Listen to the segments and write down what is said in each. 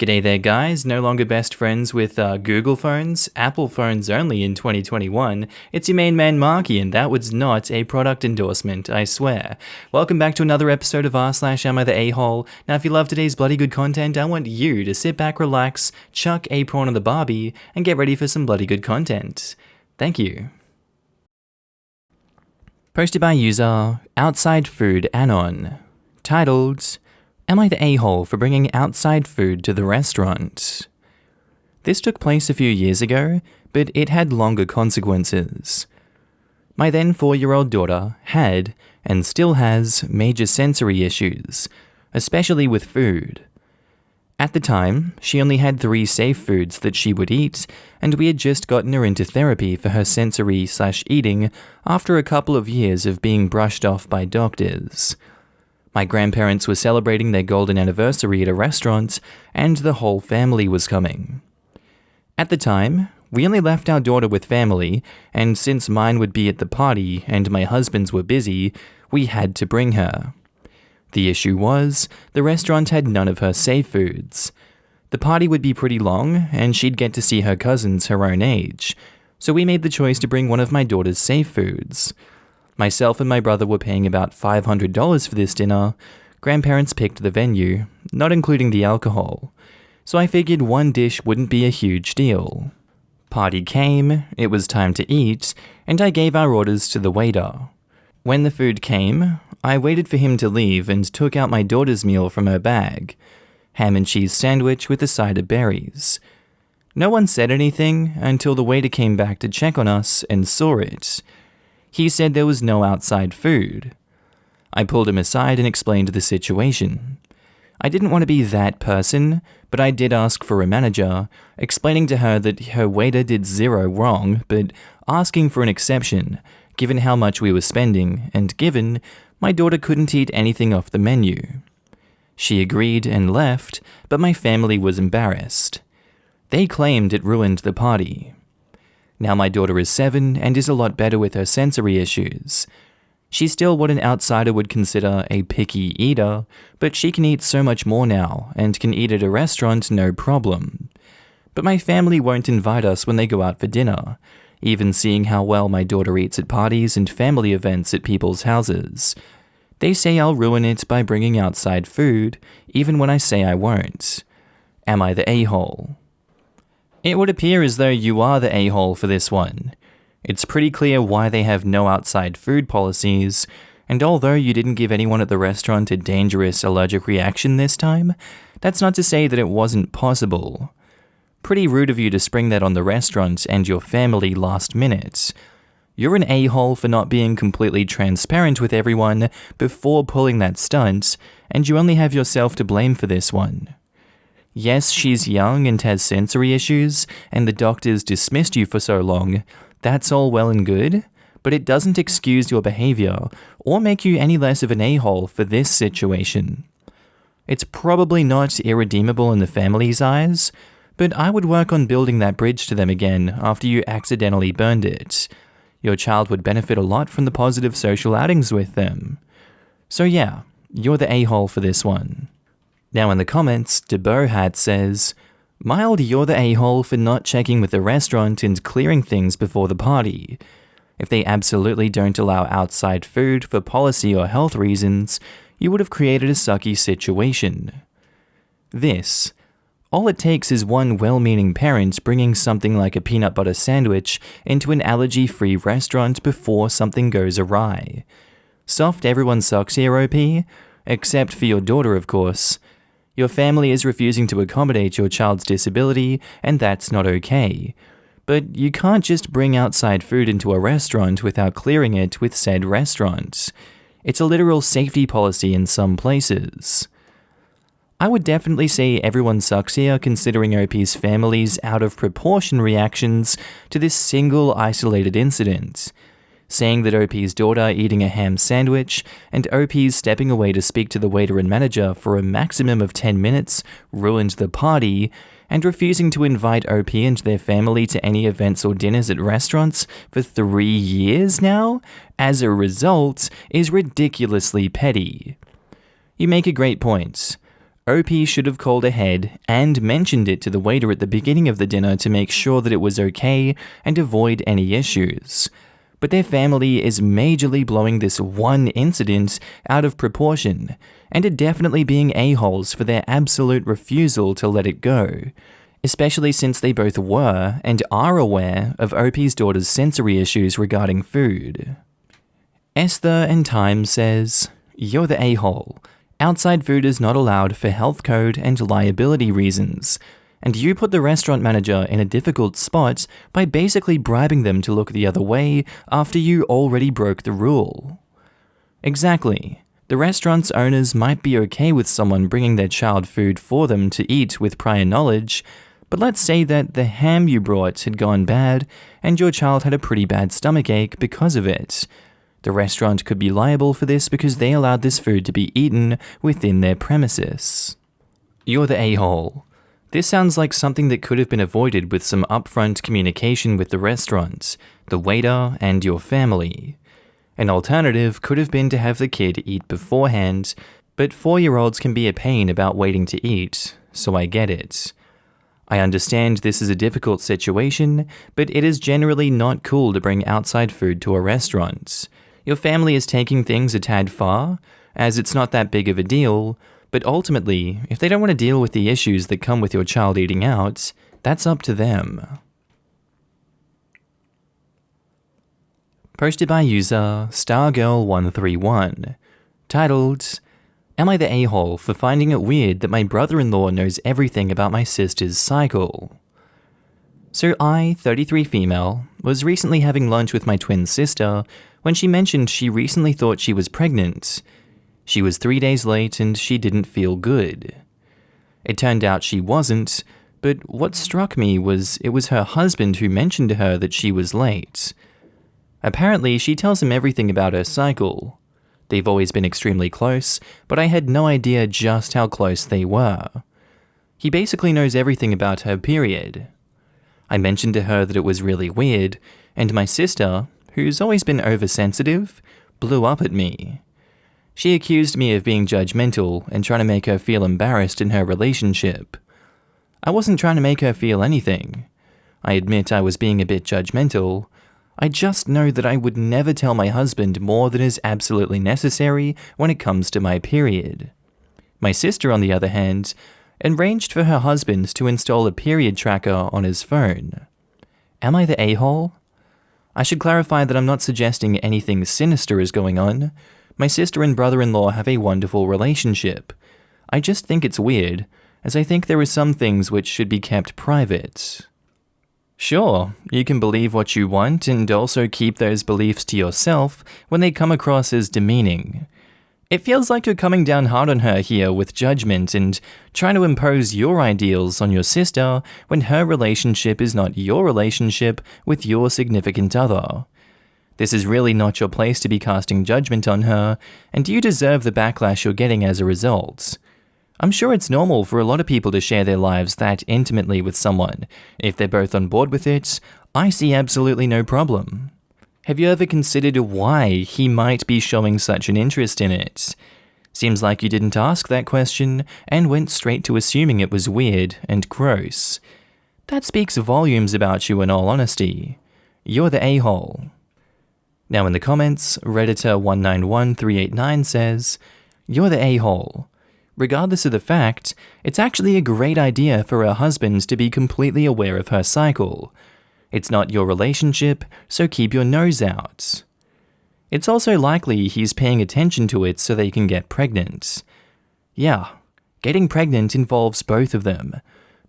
G'day there guys, no longer best friends with Google phones, Apple phones only in 2021. It's your main man Markee, and that was not a product endorsement, I swear. Welcome back to another episode of r/AmiTheA. Now if you love today's bloody good content, I want you to sit back, relax, chuck a prawn on the barbie, and get ready for some bloody good content. Thank you. Posted by user Outside Food Anon. Titled, Am I the a-hole for bringing outside food to the restaurant? This took place a few years ago, but it had longer consequences. My then 4-year-old daughter had, and still has, major sensory issues, especially with food. At the time, she only had 3 safe foods that she would eat, and we had just gotten her into therapy for her sensory/eating after a couple of years of being brushed off by doctors. My grandparents were celebrating their golden anniversary at a restaurant, and the whole family was coming. At the time, we only left our daughter with family, and since mine would be at the party and my husband's were busy, we had to bring her. The issue was, the restaurant had none of her safe foods. The party would be pretty long, and she'd get to see her cousins her own age, so we made the choice to bring one of my daughter's safe foods. Myself and my brother were paying about $500 for this dinner. Grandparents picked the venue, not including the alcohol, so I figured one dish wouldn't be a huge deal. Party came, it was time to eat, and I gave our orders to the waiter. When the food came, I waited for him to leave and took out my daughter's meal from her bag, ham and cheese sandwich with a side of berries. No one said anything until the waiter came back to check on us and saw it. He said there was no outside food. I pulled him aside and explained the situation. I didn't want to be that person, but I did ask for a manager, explaining to her that her waiter did 0 wrong, but asking for an exception, given how much we were spending, and given my daughter couldn't eat anything off the menu. She agreed and left, but my family was embarrassed. They claimed it ruined the party. Now my daughter is 7 and is a lot better with her sensory issues. She's still what an outsider would consider a picky eater, but she can eat so much more now and can eat at a restaurant no problem. But my family won't invite us when they go out for dinner, even seeing how well my daughter eats at parties and family events at people's houses. They say I'll ruin it by bringing outside food, even when I say I won't. Am I the a-hole? It would appear as though you are the a-hole for this one. It's pretty clear why they have no outside food policies, and although you didn't give anyone at the restaurant a dangerous allergic reaction this time, that's not to say that it wasn't possible. Pretty rude of you to spring that on the restaurant and your family last minute. You're an a-hole for not being completely transparent with everyone before pulling that stunt, and you only have yourself to blame for this one. Yes, she's young and has sensory issues, and the doctors dismissed you for so long. That's all well and good, but it doesn't excuse your behavior or make you any less of an a-hole for this situation. It's probably not irredeemable in the family's eyes, but I would work on building that bridge to them again after you accidentally burned it. Your child would benefit a lot from the positive social outings with them. So yeah, you're the a-hole for this one. Now in the comments, DeBohat says, Mild, you're the a-hole for not checking with the restaurant and clearing things before the party. If they absolutely don't allow outside food for policy or health reasons, you would have created a sucky situation. All it takes is one well-meaning parent bringing something like a peanut butter sandwich into an allergy-free restaurant before something goes awry. Soft everyone sucks here, OP, except for your daughter, of course. Your family is refusing to accommodate your child's disability, and that's not okay. But you can't just bring outside food into a restaurant without clearing it with said restaurant. It's a literal safety policy in some places. I would definitely say everyone sucks here considering OP's family's out-of-proportion reactions to this single isolated incident. Saying that OP's daughter eating a ham sandwich and OP's stepping away to speak to the waiter and manager for a maximum of 10 minutes ruined the party, and refusing to invite OP and their family to any events or dinners at restaurants for 3 years now, as a result, is ridiculously petty. You make a great point. OP should have called ahead and mentioned it to the waiter at the beginning of the dinner to make sure that it was okay and avoid any issues. But their family is majorly blowing this one incident out of proportion, and are definitely being a-holes for their absolute refusal to let it go, especially since they both were and are aware of OP's daughter's sensory issues regarding food. Esther and Time says, "You're the a-hole. Outside food is not allowed for health code and liability reasons, and you put the restaurant manager in a difficult spot by basically bribing them to look the other way after you already broke the rule." Exactly. The restaurant's owners might be okay with someone bringing their child food for them to eat with prior knowledge, but let's say that the ham you brought had gone bad and your child had a pretty bad stomachache because of it. The restaurant could be liable for this because they allowed this food to be eaten within their premises. You're the a-hole. This sounds like something that could have been avoided with some upfront communication with the restaurant, the waiter, and your family. An alternative could have been to have the kid eat beforehand, but 4-year-olds can be a pain about waiting to eat, so I get it. I understand this is a difficult situation, but it is generally not cool to bring outside food to a restaurant. Your family is taking things a tad far, as it's not that big of a deal, but ultimately, if they don't want to deal with the issues that come with your child eating out, that's up to them. Posted by user Stargirl131, titled, "Am I the a-hole for finding it weird that my brother-in-law knows everything about my sister's cycle?" So I, 33 female, was recently having lunch with my twin sister when she mentioned she recently thought she was pregnant. She was 3 days late and she didn't feel good. It turned out she wasn't, but what struck me was it was her husband who mentioned to her that she was late. Apparently, she tells him everything about her cycle. They've always been extremely close, but I had no idea just how close they were. He basically knows everything about her period. I mentioned to her that it was really weird, and my sister, who's always been oversensitive, blew up at me. She accused me of being judgmental and trying to make her feel embarrassed in her relationship. I wasn't trying to make her feel anything. I admit I was being a bit judgmental. I just know that I would never tell my husband more than is absolutely necessary when it comes to my period. My sister, on the other hand, arranged for her husband to install a period tracker on his phone. Am I the a-hole? I should clarify that I'm not suggesting anything sinister is going on. My sister and brother-in-law have a wonderful relationship. I just think it's weird, as I think there are some things which should be kept private. Sure, you can believe what you want and also keep those beliefs to yourself when they come across as demeaning. It feels like you're coming down hard on her here with judgment and trying to impose your ideals on your sister when her relationship is not your relationship with your significant other. This is really not your place to be casting judgment on her, and you deserve the backlash you're getting as a result. I'm sure it's normal for a lot of people to share their lives that intimately with someone. If they're both on board with it, I see absolutely no problem. Have you ever considered why he might be showing such an interest in it? Seems like you didn't ask that question and went straight to assuming it was weird and gross. That speaks volumes about you in all honesty. You're the a-hole. Now in the comments, Redditor191389 says, "You're the a-hole. Regardless of the fact, it's actually a great idea for her husband to be completely aware of her cycle. It's not your relationship, so keep your nose out. It's also likely he's paying attention to it so they can get pregnant. Yeah, getting pregnant involves both of them.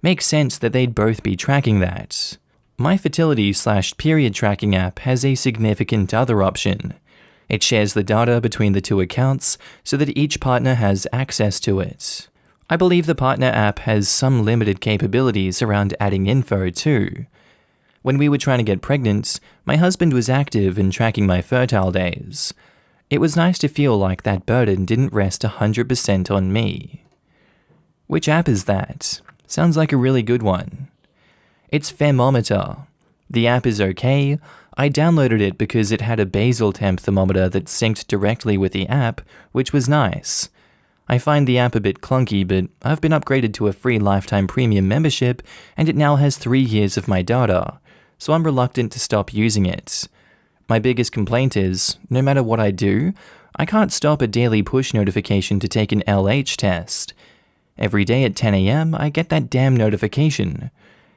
Makes sense that they'd both be tracking that. My fertility/period tracking app has a significant other option. It shares the data between the two accounts so that each partner has access to it. I believe the partner app has some limited capabilities around adding info too. When we were trying to get pregnant, my husband was active in tracking my fertile days. It was nice to feel like that burden didn't rest 100% on me." Which app is that? Sounds like a really good one. It's Thermometer. The app is okay. I downloaded it because it had a basal temp thermometer that synced directly with the app, which was nice. I find the app a bit clunky, but I've been upgraded to a free lifetime premium membership, and it now has 3 years of my data, so I'm reluctant to stop using it. My biggest complaint is, no matter what I do, I can't stop a daily push notification to take an LH test. Every day at 10 AM, I get that damn notification.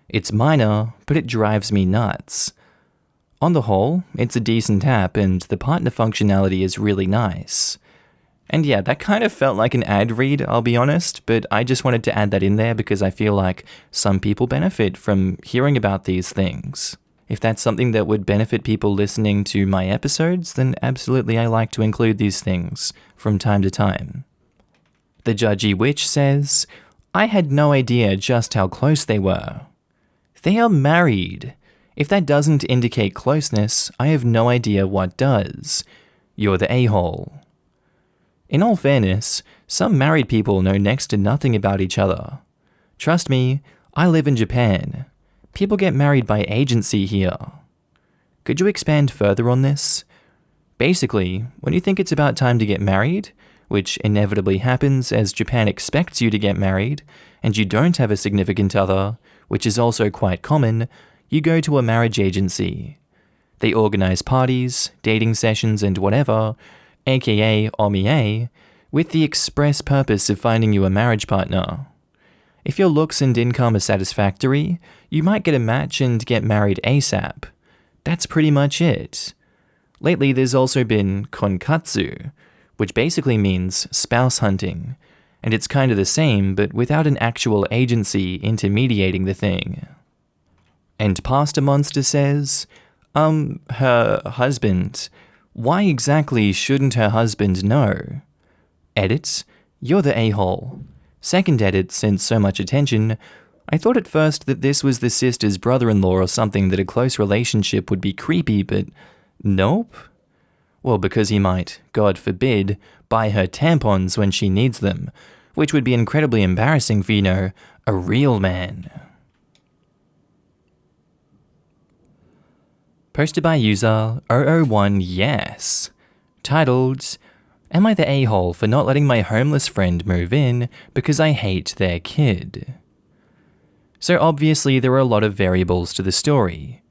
It's minor, but it drives me nuts. On the whole, it's a decent app, and the partner functionality is really nice. And yeah, that kind of felt like an ad read, I'll be honest, but I just wanted to add that in there because I feel like some people benefit from hearing about these things. If that's something that would benefit people listening to my episodes, then absolutely I like to include these things from time to time. The Judgy Witch says, I had no idea just how close they were. They are married. If that doesn't indicate closeness, I have no idea what does. You're the a-hole. In all fairness, some married people know next to nothing about each other. Trust me, I live in Japan. People get married by agency here. Could you expand further on this? Basically, when you think it's about time to get married, which inevitably happens as Japan expects you to get married, and you don't have a significant other, which is also quite common, you go to a marriage agency. They organize parties, dating sessions, and whatever, aka AmiTheA, with the express purpose of finding you a marriage partner. If your looks and income are satisfactory, you might get a match and get married ASAP. That's pretty much it. Lately, there's also been konkatsu, which basically means spouse hunting, and it's kind of the same, but without an actual agency intermediating the thing. And Pasta Monster says, her husband. Why exactly shouldn't her husband know? Edit, you're the a-hole. Second edit, since so much attention, I thought at first that this was the sister's brother-in-law or something, that a close relationship would be creepy, but nope. Well, because he might, God forbid, buy her tampons when she needs them, which would be incredibly embarrassing for, a real man. Posted by user 001yes, titled, Am I the a-hole for not letting my homeless friend move in because I hate their kid? So obviously there are a lot of variables to the story.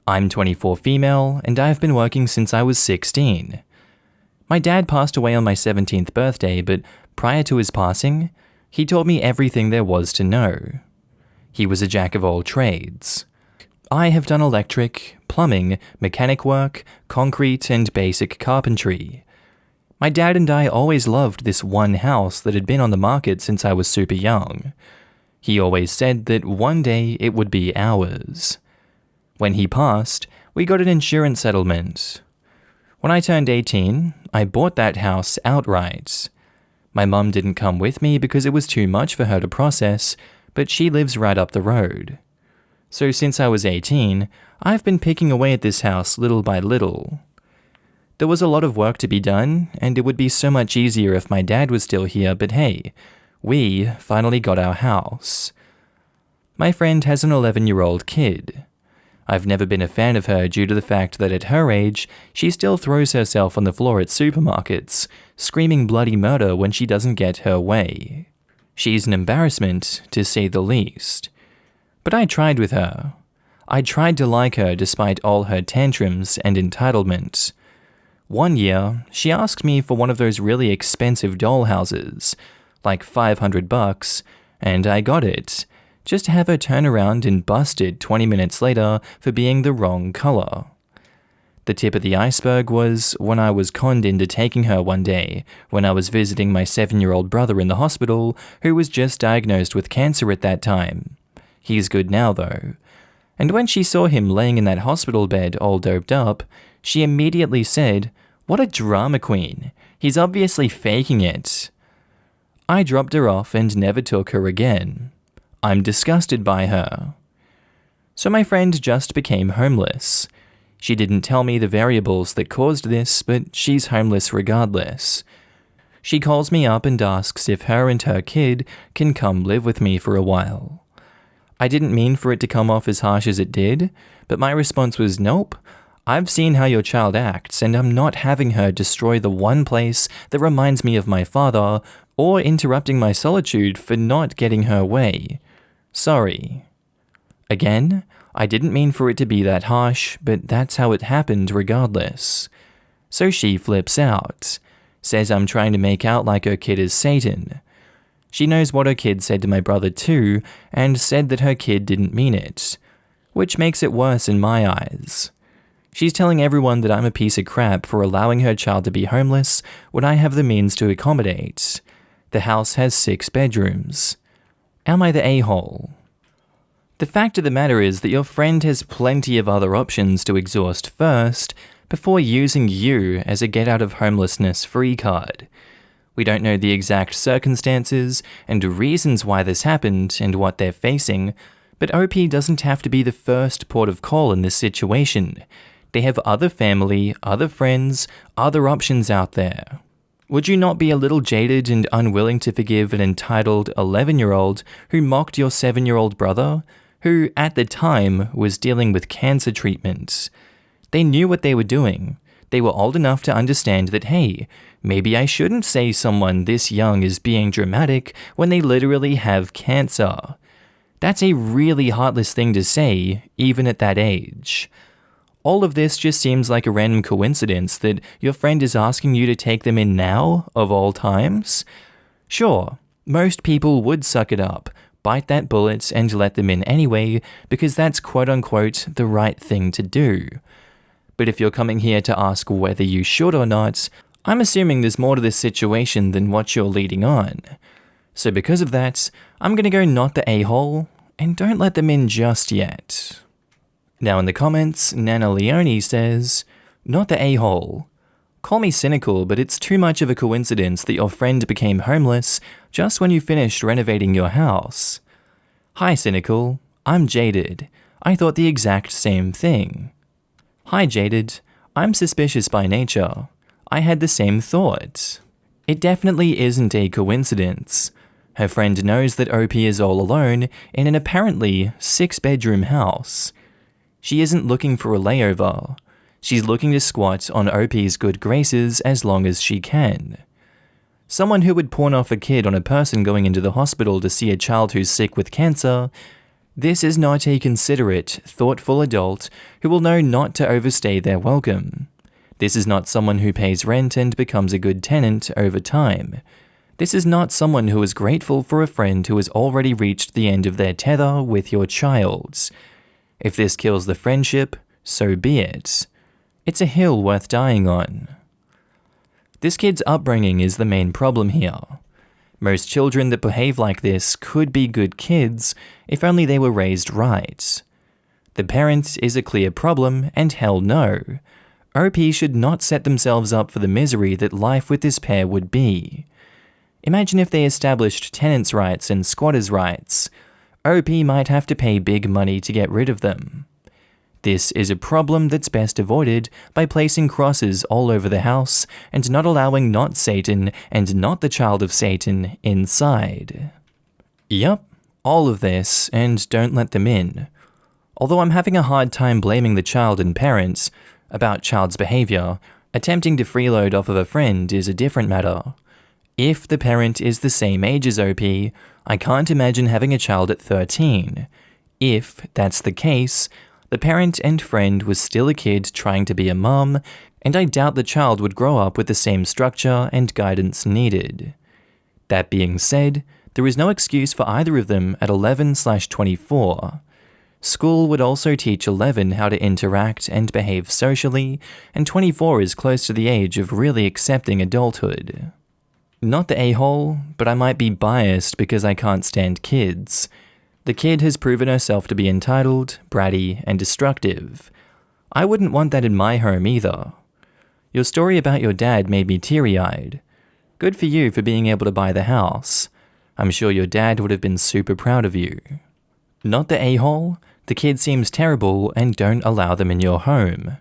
I'm 24 female, and I've been working since I was 16. My dad passed away on my 17th birthday, but prior to his passing, he taught me everything there was to know. He was a jack of all trades. I have done electric, plumbing, mechanic work, concrete, and basic carpentry. My dad and I always loved this one house that had been on the market since I was super young. He always said that one day it would be ours. When he passed, we got an insurance settlement. When I turned 18, I bought that house outright. My mum didn't come with me because it was too much for her to process, but she lives right up the road. So since I was 18, I've been picking away at this house little by little. There was a lot of work to be done, and it would be so much easier if my dad was still here, but hey, we finally got our house. My friend has an 11-year-old kid. I've never been a fan of her due to the fact that at her age, she still throws herself on the floor at supermarkets, screaming bloody murder when she doesn't get her way. She's an embarrassment, to say the least. But I tried with her. I tried to like her despite all her tantrums and entitlement. One year, she asked me for one of those really expensive dollhouses, like $500, and I got it, just to have her turn around and bust it 20 minutes later for being the wrong color. The tip of the iceberg was when I was conned into taking her one day when I was visiting my 7-year-old brother in the hospital, who was just diagnosed with cancer at that time. He's good now, though. And when she saw him laying in that hospital bed all doped up, she immediately said, "What a drama queen. He's obviously faking it." I dropped her off and never took her again. I'm disgusted by her. So my friend just became homeless. She didn't tell me the variables that caused this, but she's homeless regardless. She calls me up and asks if her and her kid can come live with me for a while. I didn't mean for it to come off as harsh as it did, but my response was nope. I've seen how your child acts, and I'm not having her destroy the one place that reminds me of my father, or interrupting my solitude for not getting her way. Sorry. Again, I didn't mean for it to be that harsh, but that's how it happened regardless. So she flips out, says I'm trying to make out like her kid is Satan. She knows what her kid said to my brother too, and said that her kid didn't mean it, which makes it worse in my eyes. She's telling everyone that I'm a piece of crap for allowing her child to be homeless when I have the means to accommodate. The house has 6 bedrooms. Am I the a-hole? The fact of the matter is that your friend has plenty of other options to exhaust first before using you as a get-out-of-homelessness free card. We don't know the exact circumstances and reasons why this happened and what they're facing, but OP doesn't have to be the first port of call in this situation. They have other family, other friends, other options out there. Would you not be a little jaded and unwilling to forgive an entitled 11-year-old who mocked your 7-year-old brother, who, at the time, was dealing with cancer treatment? They knew what they were doing. They were old enough to understand that, hey, maybe I shouldn't say someone this young is being dramatic when they literally have cancer. That's a really heartless thing to say, even at that age. All of this just seems like a random coincidence that your friend is asking you to take them in now, of all times. Sure, most people would suck it up, bite that bullet and let them in anyway, because that's quote-unquote the right thing to do. But if you're coming here to ask whether you should or not, I'm assuming there's more to this situation than what you're leading on. So because of that, I'm gonna go not the a-hole, and don't let them in just yet. Now in the comments, Nana Leone says, not the a-hole. Call me cynical, but it's too much of a coincidence that your friend became homeless just when you finished renovating your house. Hi cynical, I'm jaded. I thought the exact same thing. Hi jaded, I'm suspicious by nature. I had the same thought. It definitely isn't a coincidence. Her friend knows that OP is all alone in an apparently 6-bedroom house. She isn't looking for a layover. She's looking to squat on OP's good graces as long as she can. Someone who would pawn off a kid on a person going into the hospital to see a child who's sick with cancer, this is not a considerate, thoughtful adult who will know not to overstay their welcome. This is not someone who pays rent and becomes a good tenant over time. This is not someone who is grateful for a friend who has already reached the end of their tether with your child. If this kills the friendship, so be it. It's a hill worth dying on. This kid's upbringing is the main problem here. Most children that behave like this could be good kids if only they were raised right. The parent is a clear problem, and hell no. OP should not set themselves up for the misery that life with this pair would be. Imagine if they established tenants' rights and squatters' rights. OP might have to pay big money to get rid of them. This is a problem that's best avoided by placing crosses all over the house and not allowing not Satan and not the child of Satan inside. Yup, all of this, and don't let them in. Although I'm having a hard time blaming the child and parents about child's behavior, attempting to freeload off of a friend is a different matter. If the parent is the same age as OP, I can't imagine having a child at 13. If that's the case, the parent and friend was still a kid trying to be a mum, and I doubt the child would grow up with the same structure and guidance needed. That being said, there is no excuse for either of them at 11/24. School would also teach 11 how to interact and behave socially, and 24 is close to the age of really accepting adulthood. Not the a-hole, but I might be biased because I can't stand kids. The kid has proven herself to be entitled, bratty, and destructive. I wouldn't want that in my home either. Your story about your dad made me teary-eyed. Good for you for being able to buy the house. I'm sure your dad would have been super proud of you. Not the a-hole, the kid seems terrible and don't allow them in your home.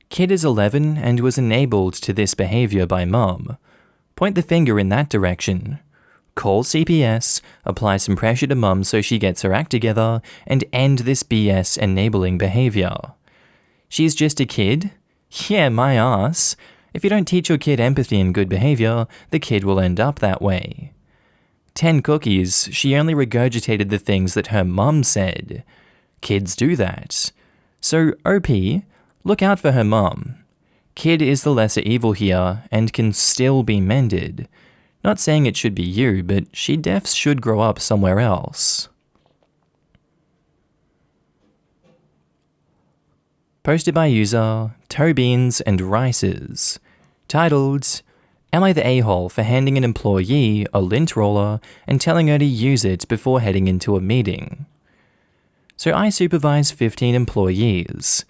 Kid is 11 and was enabled to this behavior by mum. Point the finger in that direction. Call CPS, apply some pressure to mum so she gets her act together, and end this BS enabling behavior. She's just a kid? Yeah, my ass. If you don't teach your kid empathy and good behavior, the kid will end up that way. 10 cookies, she only regurgitated the things that her mum said. Kids do that. So, OP, look out for her mum. Kid is the lesser evil here and can still be mended. Not saying it should be you, but she defs should grow up somewhere else. Posted by user Toe Beans and Rices. Titled, Am I the a-hole for handing an employee a lint roller and telling her to use it before heading into a meeting? So I supervise 15 employees.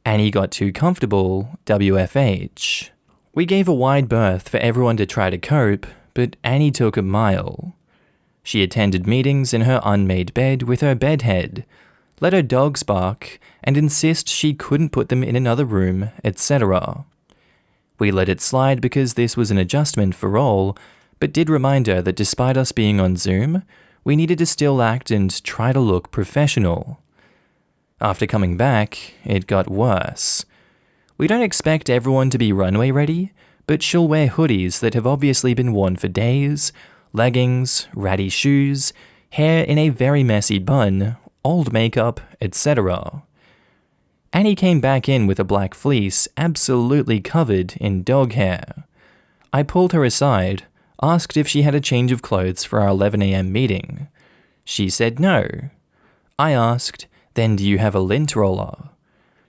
Annie got too comfortable, WFH. We gave a wide berth for everyone to try to cope, but Annie took a mile. She attended meetings in her unmade bed with her bedhead, let her dogs bark, and insist she couldn't put them in another room, etc. We let it slide because this was an adjustment for all, but did remind her that despite us being on Zoom, we needed to still act and try to look professional. After coming back, it got worse. We don't expect everyone to be runway ready, but she'll wear hoodies that have obviously been worn for days, leggings, ratty shoes, hair in a very messy bun, old makeup, etc. Annie came back in with a black fleece absolutely covered in dog hair. I pulled her aside, asked if she had a change of clothes for our 11 a.m. meeting. She said no. I asked, then do you have a lint roller?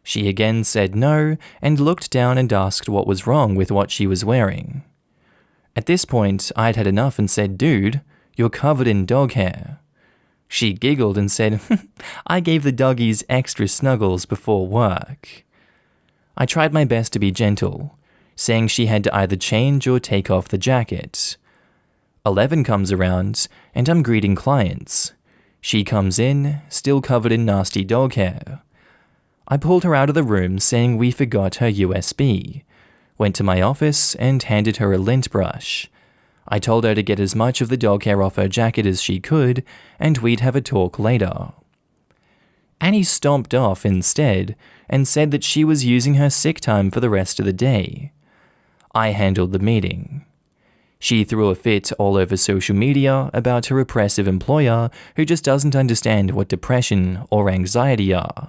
She again said no and looked down and asked what was wrong with what she was wearing. At this point, I'd had enough and said, dude, you're covered in dog hair. She giggled and said, I gave the doggies extra snuggles before work. I tried my best to be gentle, saying she had to either change or take off the jacket. 11 comes around, and I'm greeting clients. She comes in, still covered in nasty dog hair. I pulled her out of the room saying we forgot her USB, went to my office and handed her a lint brush. I told her to get as much of the dog hair off her jacket as she could, and we'd have a talk later. Annie stomped off instead, and said that she was using her sick time for the rest of the day. I handled the meeting. She threw a fit all over social media about her oppressive employer who just doesn't understand what depression or anxiety are,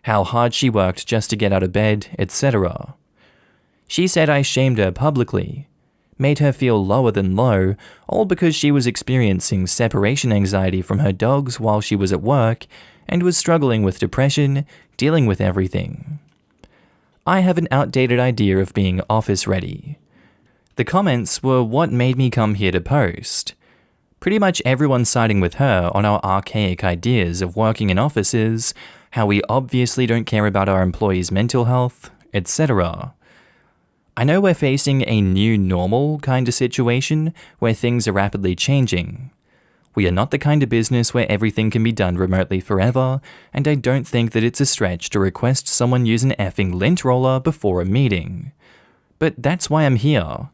how hard she worked just to get out of bed, etc. She said I shamed her publicly, made her feel lower than low, all because she was experiencing separation anxiety from her dogs while she was at work and was struggling with depression, dealing with everything. I have an outdated idea of being office ready. The comments were what made me come here to post. Pretty much everyone siding with her on our archaic ideas of working in offices, how we obviously don't care about our employees' mental health, etc. I know we're facing a new normal kind of situation where things are rapidly changing. We are not the kind of business where everything can be done remotely forever, and I don't think that it's a stretch to request someone use an effing lint roller before a meeting. But that's why I'm here.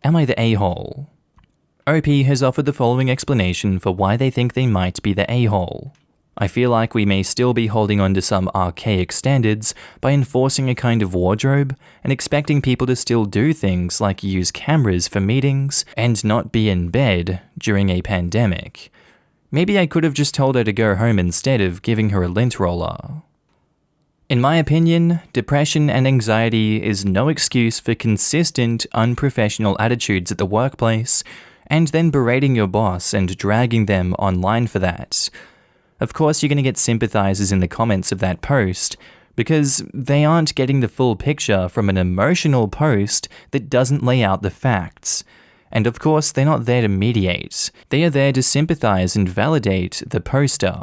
Am I the a-hole? OP has offered the following explanation for why they think they might be the a-hole. I feel like we may still be holding on to some archaic standards by enforcing a kind of wardrobe and expecting people to still do things like use cameras for meetings and not be in bed during a pandemic. Maybe I could have just told her to go home instead of giving her a lint roller. In my opinion, depression and anxiety is no excuse for consistent, unprofessional attitudes at the workplace and then berating your boss and dragging them online for that. Of course, you're going to get sympathizers in the comments of that post, because they aren't getting the full picture from an emotional post that doesn't lay out the facts. And of course, they're not there to mediate. They are there to sympathize and validate the poster.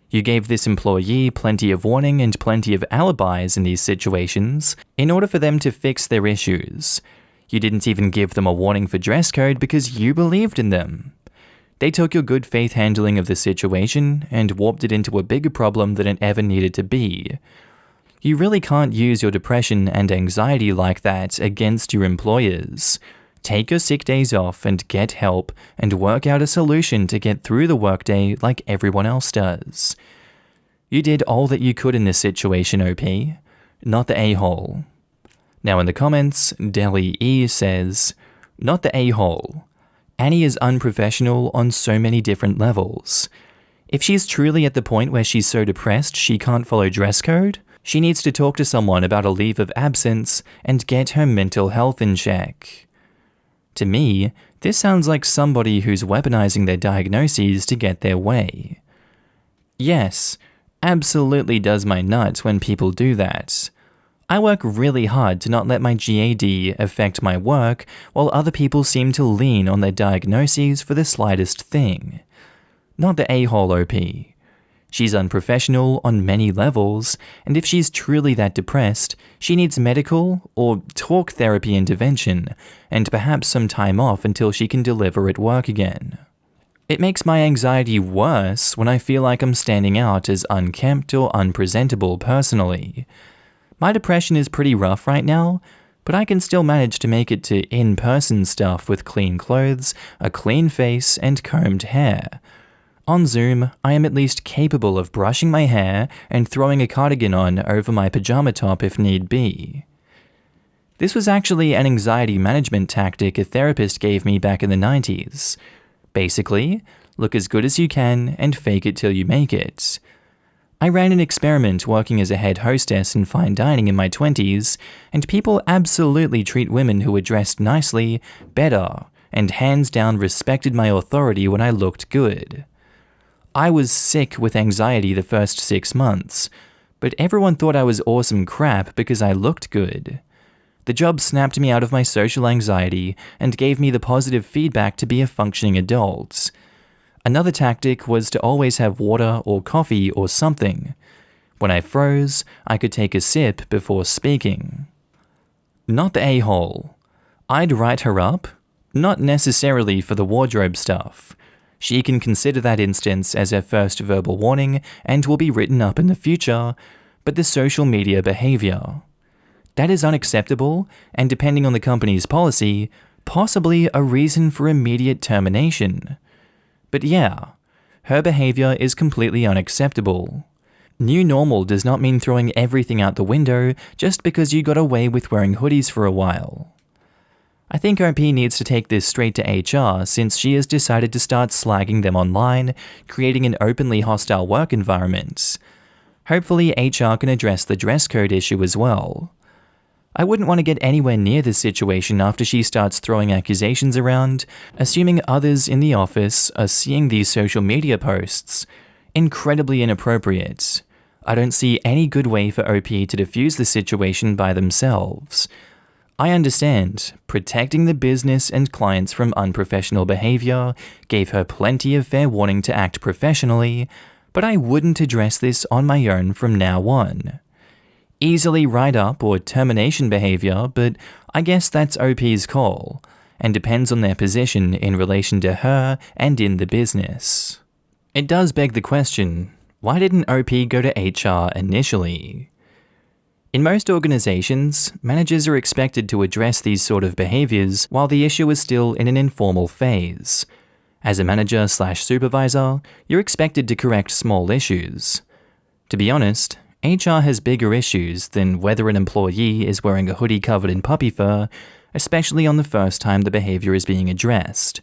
You gave this employee plenty of warning and plenty of alibis in these situations in order for them to fix their issues. You didn't even give them a warning for dress code because you believed in them. They took your good faith handling of the situation and warped it into a bigger problem than it ever needed to be. You really can't use your depression and anxiety like that against your employers. Take your sick days off and get help and work out a solution to get through the workday like everyone else does. You did all that you could in this situation, OP. not the a-hole. Now in the comments, Deli E says, not the a-hole. Annie is unprofessional on so many different levels. If she's truly at the point where she's so depressed she can't follow dress code, she needs to talk to someone about a leave of absence and get her mental health in check. To me, this sounds like somebody who's weaponizing their diagnoses to get their way. Yes, absolutely does my nuts when people do that. I work really hard to not let my GAD affect my work, while other people seem to lean on their diagnoses for the slightest thing. Not the a-hole OP. She's unprofessional on many levels, and if she's truly that depressed, she needs medical or talk therapy intervention, and perhaps some time off until she can deliver at work again. It makes my anxiety worse when I feel like I'm standing out as unkempt or unpresentable personally. My depression is pretty rough right now, but I can still manage to make it to in-person stuff with clean clothes, a clean face, and combed hair. On Zoom, I am at least capable of brushing my hair and throwing a cardigan on over my pajama top if need be. This was actually an anxiety management tactic a therapist gave me back in the 90s. Basically, look as good as you can and fake it till you make it. I ran an experiment working as a head hostess in fine dining in my 20s, and people absolutely treat women who are dressed nicely better, and hands down respected my authority when I looked good. I was sick with anxiety the first 6 months, but everyone thought I was awesome crap because I looked good. The job snapped me out of my social anxiety and gave me the positive feedback to be a functioning adult. Another tactic was to always have water or coffee or something. When I froze, I could take a sip before speaking. Not the a-hole. I'd write her up, not necessarily for the wardrobe stuff. She can consider that instance as her first verbal warning and will be written up in the future, but the social media behavior. That is unacceptable, and depending on the company's policy, possibly a reason for immediate termination. But yeah, her behavior is completely unacceptable. New normal does not mean throwing everything out the window just because you got away with wearing hoodies for a while. I think OP needs to take this straight to HR since she has decided to start slagging them online, creating an openly hostile work environment. Hopefully HR can address the dress code issue as well. I wouldn't want to get anywhere near this situation after she starts throwing accusations around, assuming others in the office are seeing these social media posts. Incredibly inappropriate. I don't see any good way for OP to defuse the situation by themselves. I understand, protecting the business and clients from unprofessional behavior gave her plenty of fair warning to act professionally, but I wouldn't address this on my own from now on. Easily write-up or termination behavior, but I guess that's OP's call, and depends on their position in relation to her and in the business. It does beg the question, why didn't OP go to HR initially? In most organizations, managers are expected to address these sort of behaviors while the issue is still in an informal phase. As a manager/supervisor, you're expected to correct small issues. To be honest, HR has bigger issues than whether an employee is wearing a hoodie covered in puppy fur, especially on the first time the behavior is being addressed.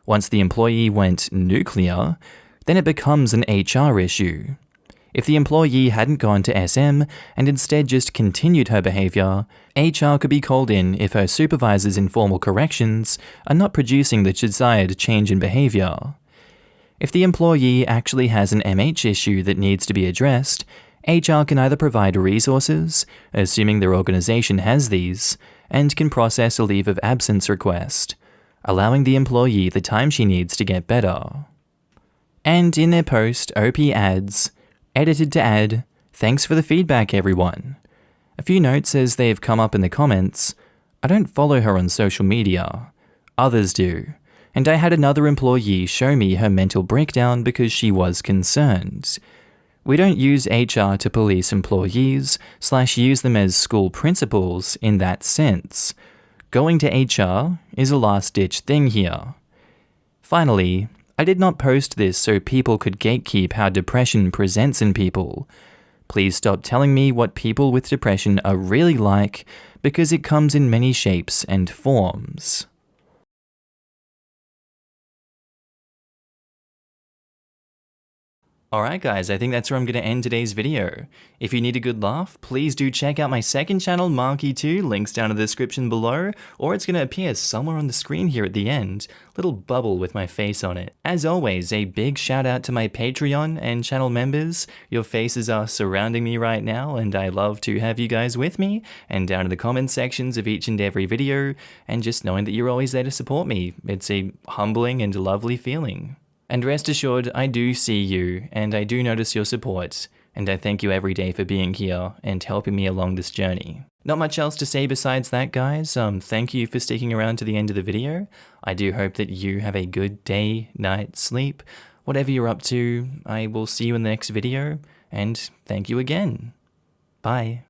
Once the employee went nuclear, then it becomes an HR issue. If the employee hadn't gone to SM and instead just continued her behavior, HR could be called in if her supervisor's informal corrections are not producing the desired change in behavior. If the employee actually has an MH issue that needs to be addressed, HR can either provide resources, assuming their organization has these, and can process a leave of absence request, allowing the employee the time she needs to get better. And in their post, OP adds, edited to add, thanks for the feedback everyone. A few notes as they've come up in the comments. I don't follow her on social media. Others do. And I had another employee show me her mental breakdown because she was concerned. We don't use HR to police employees/use them as school principals in that sense. Going to HR is a last-ditch thing here. Finally, I did not post this so people could gatekeep how depression presents in people. Please stop telling me what people with depression are really like, because it comes in many shapes and forms. Alright guys, I think that's where I'm going to end today's video. If you need a good laugh, please do check out my second channel, Markee 2, links down in the description below, or it's going to appear somewhere on the screen here at the end, little bubble with my face on it. As always, a big shout out to my Patreon and channel members. Your faces are surrounding me right now, and I love to have you guys with me, and down in the comment sections of each and every video, and just knowing that you're always there to support me. It's a humbling and lovely feeling. And rest assured, I do see you, and I do notice your support, and I thank you every day for being here and helping me along this journey. Not much else to say besides that, guys. Thank you for sticking around to the end of the video. I do hope that you have a good day, night, sleep, whatever you're up to. I will see you in the next video, and thank you again. Bye.